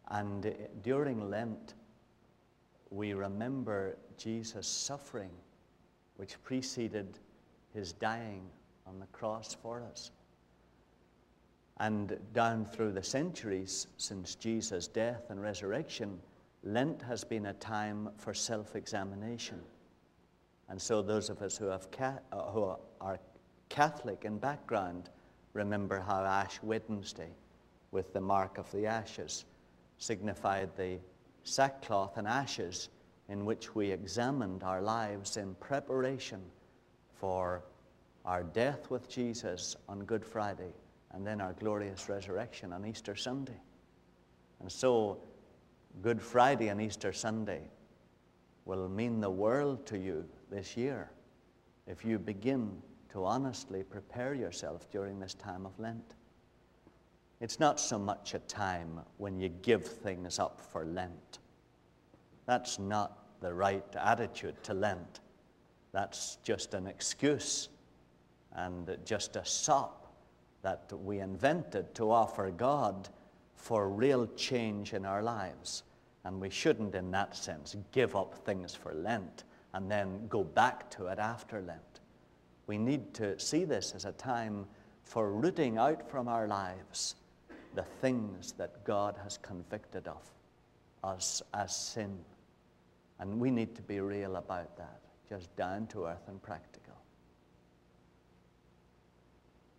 And during Lent, we remember Jesus' suffering, which preceded his dying on the cross for us. And down through the centuries since Jesus' death and resurrection, Lent has been a time for self-examination. And so those of us who are Catholic in background remember how Ash Wednesday, with the mark of the ashes, signified the sackcloth and ashes in which we examined our lives in preparation for our death with Jesus on Good Friday and then our glorious resurrection on Easter Sunday. And so Good Friday and Easter Sunday will mean the world to you this year if you begin to honestly prepare yourself during this time of Lent. It's not so much a time when you give things up for Lent. That's not the right attitude to Lent. That's just an excuse and just a sop that we invented to offer God for real change in our lives. And we shouldn't, in that sense, give up things for Lent and then go back to it after Lent. We need to see this as a time for rooting out from our lives the things that God has convicted of us as sin. And we need to be real about that, just down to earth and practical.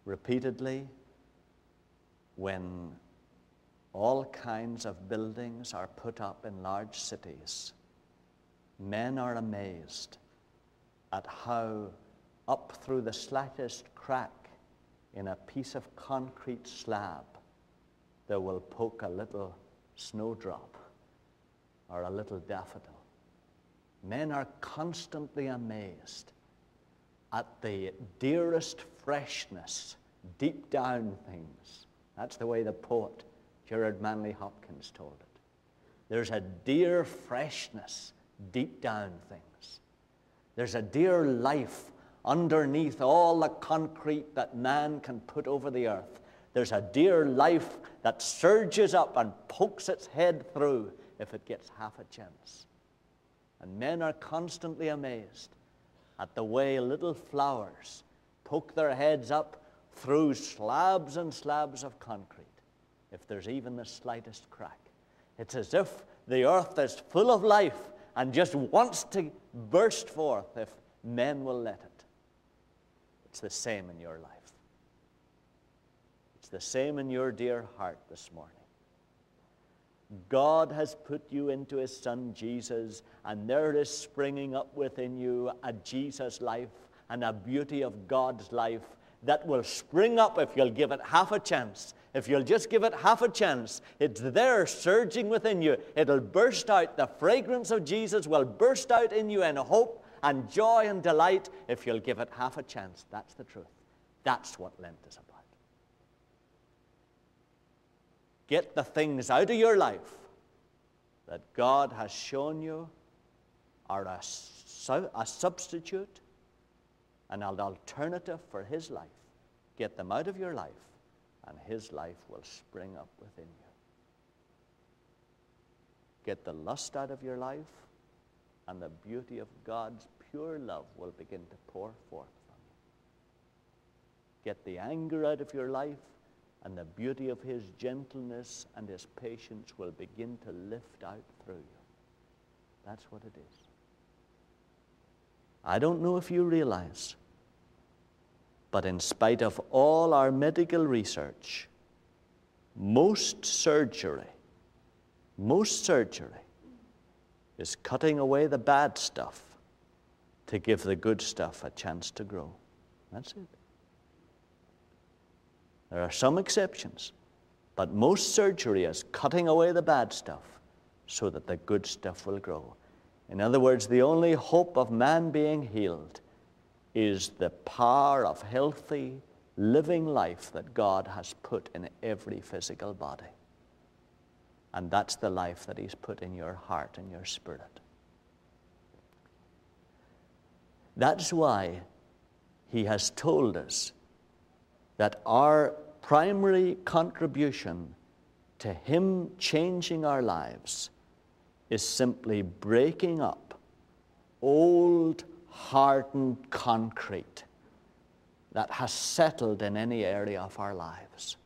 Repeatedly, when all kinds of buildings are put up in large cities, men are amazed at how up through the slightest crack in a piece of concrete slab there will poke a little snowdrop or a little daffodil. Men are constantly amazed at the dearest freshness, deep down things. That's the way the poet Gerard Manley Hopkins told it. There's a dear freshness, deep down things. There's a dear life underneath all the concrete that man can put over the earth. There's a dear life that surges up and pokes its head through if it gets half a chance. And men are constantly amazed at the way little flowers poke their heads up through slabs and slabs of concrete, if there's even the slightest crack. It's as if the earth is full of life and just wants to burst forth if men will let it. It's the same in your life. It's the same in your dear heart this morning. God has put you into his Son Jesus, and there is springing up within you a Jesus life and a beauty of God's life that will spring up if you'll give it half a chance. If you'll just give it half a chance, it's there surging within you. It'll burst out. The fragrance of Jesus will burst out in you in hope and joy and delight if you'll give it half a chance. That's the truth. That's what Lent is about. Get the things out of your life that God has shown you are a substitute and an alternative for his life. Get them out of your life, and his life will spring up within you. Get the lust out of your life, and the beauty of God's pure love will begin to pour forth from you. Get the anger out of your life, and the beauty of his gentleness and his patience will begin to lift out through you. That's what it is. I don't know if you realize, but in spite of all our medical research, most surgery is cutting away the bad stuff to give the good stuff a chance to grow. That's it. There are some exceptions, but most surgery is cutting away the bad stuff so that the good stuff will grow. In other words, the only hope of man being healed is the power of healthy, living life that God has put in every physical body. And that's the life that he's put in your heart and your spirit. That's why he has told us that our primary contribution to Him changing our lives is simply breaking up old, hardened concrete that has settled in any area of our lives.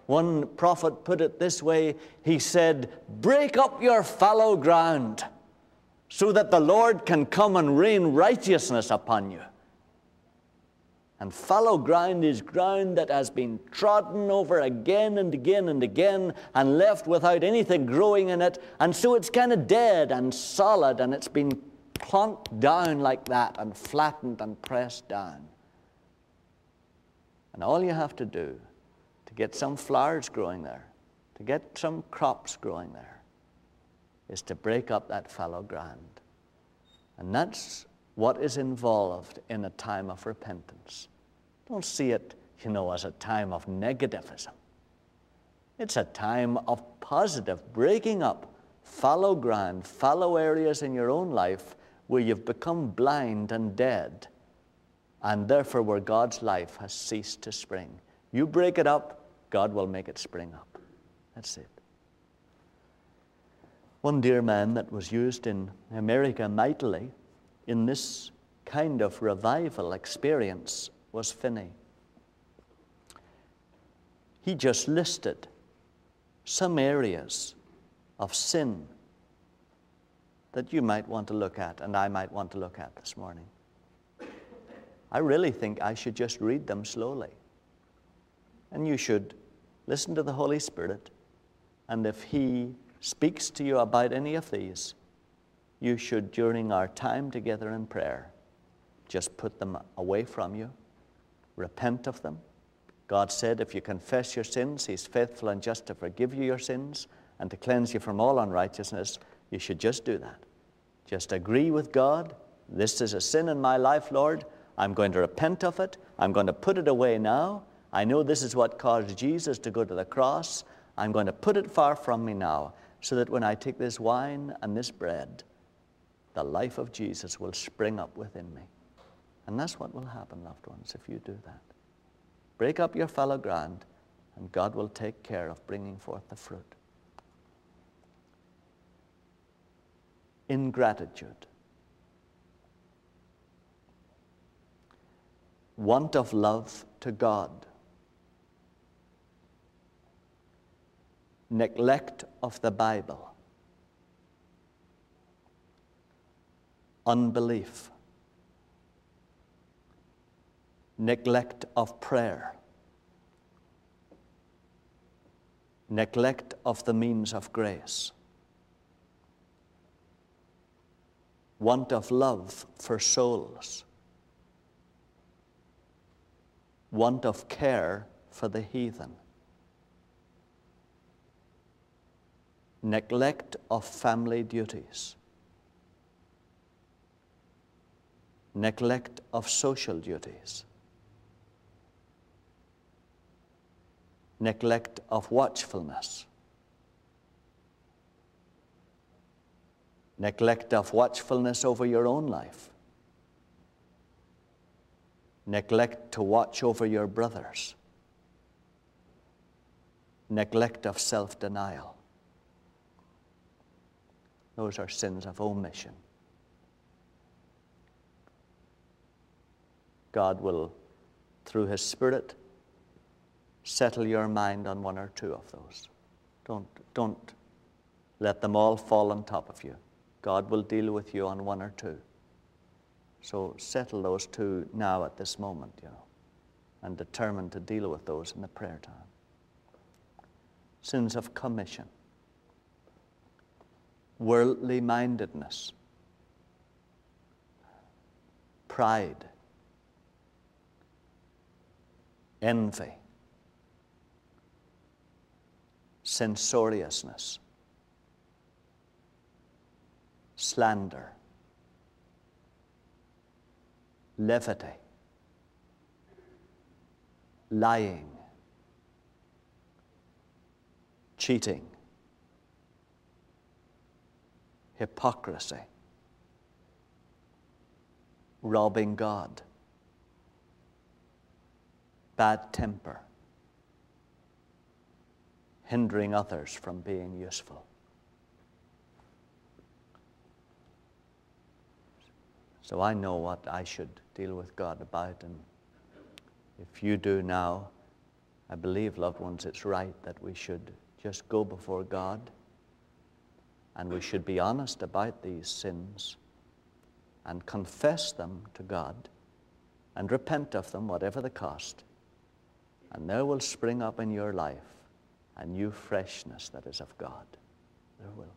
One prophet put it this way. He said, break up your fallow ground so that the Lord can come and rain righteousness upon you. And fallow ground is ground that has been trodden over again and again and again and left without anything growing in it. And so it's kind of dead and solid, and it's been plonked down like that and flattened and pressed down. And all you have to do to get some flowers growing there, to get some crops growing there, is to break up that fallow ground. And that's what is involved in a time of repentance. Don't see it, as a time of negativism. It's a time of positive breaking up fallow ground, fallow areas in your own life where you've become blind and dead, and therefore where God's life has ceased to spring. You break it up, God will make it spring up. That's it. One dear man that was used in America mightily in this kind of revival experience was Finney. He just listed some areas of sin that you might want to look at and I might want to look at this morning. I really think I should just read them slowly. And you should listen to the Holy Spirit, and if He speaks to you about any of these, you should, during our time together in prayer, just put them away from you. Repent of them. God said if you confess your sins, He's faithful and just to forgive you your sins and to cleanse you from all unrighteousness. You should just do that. Just agree with God. This is a sin in my life, Lord. I'm going to repent of it. I'm going to put it away now. I know this is what caused Jesus to go to the cross. I'm going to put it far from me now, so that when I take this wine and this bread, the life of Jesus will spring up within me. And that's what will happen, loved ones, if you do that. Break up your fallow ground, and God will take care of bringing forth the fruit. Ingratitude. Want of love to God. Neglect of the Bible. Unbelief. Neglect of prayer. Neglect of the means of grace. Want of love for souls. Want of care for the heathen. Neglect of family duties. Neglect of social duties. Neglect of watchfulness. Neglect of watchfulness over your own life. Neglect to watch over your brothers. Neglect of self-denial. Those are sins of omission. God will, through His Spirit, settle your mind on one or two of those. Don't let them all fall on top of you. God will deal with you on one or two. So settle those two now at this moment, and determine to deal with those in the prayer time. Sins of commission. Worldly mindedness. Pride. Envy. Censoriousness. Slander. Levity. Lying. Cheating. Hypocrisy. Robbing God. Bad temper. hindering others from being useful. So I know what I should deal with God about, and if you do now, I believe, loved ones, it's right that we should just go before God, and we should be honest about these sins and confess them to God and repent of them, whatever the cost. And there will spring up in your life a new freshness that is of God. There will.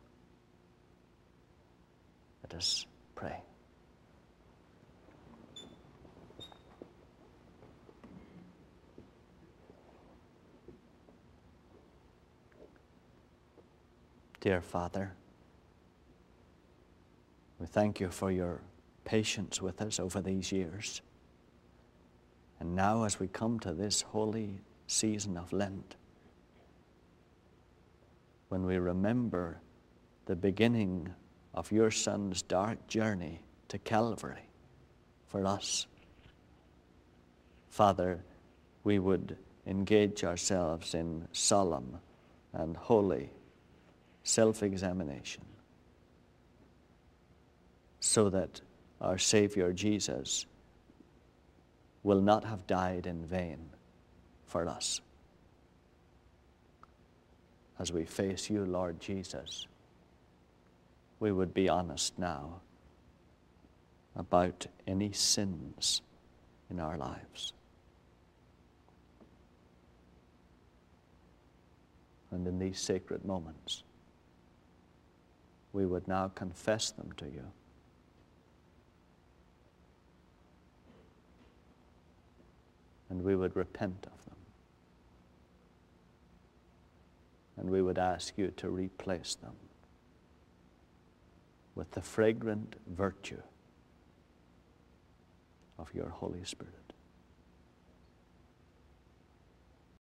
Let us pray. Dear Father, we thank you for your patience with us over these years. And now as we come to this holy season of Lent, when we remember the beginning of your Son's dark journey to Calvary for us, Father, we would engage ourselves in solemn and holy self-examination so that our Savior Jesus will not have died in vain for us. As we face you, Lord Jesus, we would be honest now about any sins in our lives. And in these sacred moments, we would now confess them to you. And we would repent of them. And we would ask you to replace them with the fragrant virtue of your Holy Spirit.